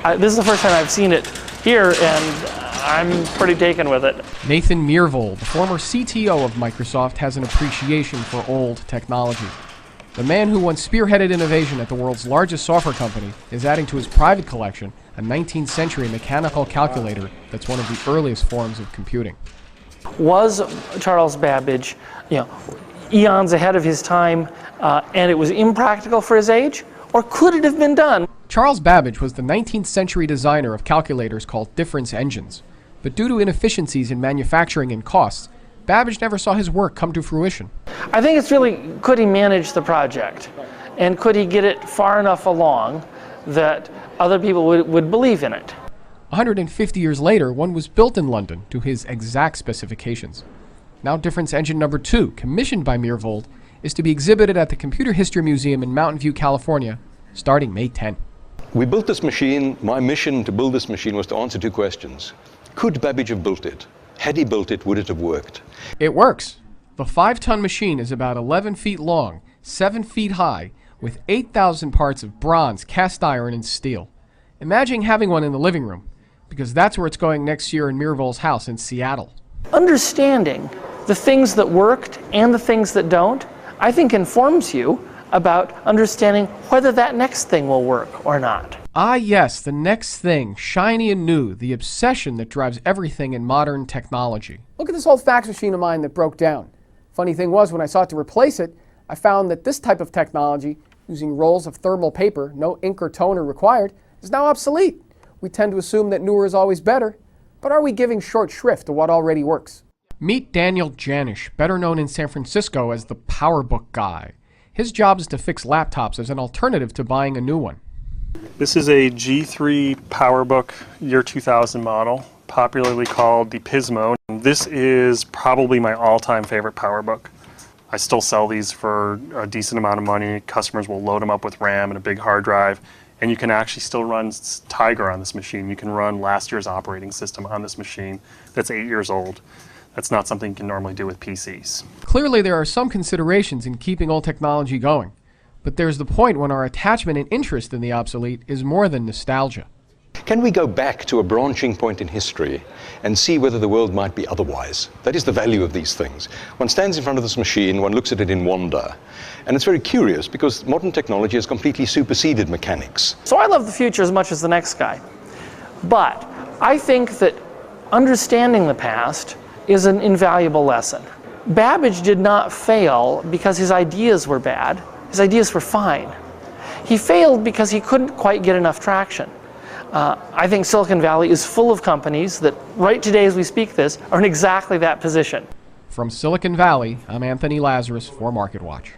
This is the first time I've seen it here, and I'm pretty taken with it. Nathan Myrhvold, the former CTO of Microsoft, has an appreciation for old technology. The man who once spearheaded innovation at the world's largest software company is adding to his private collection a 19th century mechanical calculator that's one of the earliest forms of computing. Was Charles Babbage, eons ahead of his time, and it was impractical for his age? Or could it have been done? Charles Babbage was the 19th century designer of calculators called difference engines. But due to inefficiencies in manufacturing and costs, Babbage never saw his work come to fruition. I think it's really, could he manage the project? And could he get it far enough along that other people would believe in it? 150 years later, one was built in London to his exact specifications. Now difference engine number 2, commissioned by Myrhvold, is to be exhibited at the Computer History Museum in Mountain View, California, starting May 10. We built this machine. My mission to build this machine was to answer 2 questions. Could Babbage have built it? Had he built it, would it have worked? It works. The 5-ton machine is about 11 feet long, 7 feet high, with 8,000 parts of bronze, cast iron, and steel. Imagine having one in the living room, because that's where it's going next year in Myrhvold's house in Seattle. Understanding the things that worked and the things that don't, I think informs you about understanding whether that next thing will work or not. Ah yes, the next thing, shiny and new, the obsession that drives everything in modern technology. Look at this old fax machine of mine that broke down. Funny thing was, when I sought to replace it, I found that this type of technology, using rolls of thermal paper, no ink or toner required, is now obsolete. We tend to assume that newer is always better, but are we giving short shrift to what already works? Meet Daniel Janisch, better known in San Francisco as the PowerBook guy. His job is to fix laptops as an alternative to buying a new one. This is a G3 PowerBook year 2000 model, popularly called the Pismo. This is probably my all-time favorite PowerBook. I still sell these for a decent amount of money. Customers will load them up with RAM and a big hard drive, and you can actually still run Tiger on this machine. You can run last year's operating system on this machine that's 8 years old. That's not something you can normally do with PCs. Clearly there are some considerations in keeping old technology going, but there's the point when our attachment and interest in the obsolete is more than nostalgia. Can we go back to a branching point in history and see whether the world might be otherwise? That is the value of these things. One stands in front of this machine, one looks at it in wonder, and it's very curious because modern technology has completely superseded mechanics. So I love the future as much as the next guy. But I think that understanding the past is an invaluable lesson. Babbage did not fail because his ideas were bad. His ideas were fine. He failed because he couldn't quite get enough traction. I think Silicon Valley is full of companies that right today as we speak this are in exactly that position. From Silicon Valley, I'm Anthony Lazarus for MarketWatch.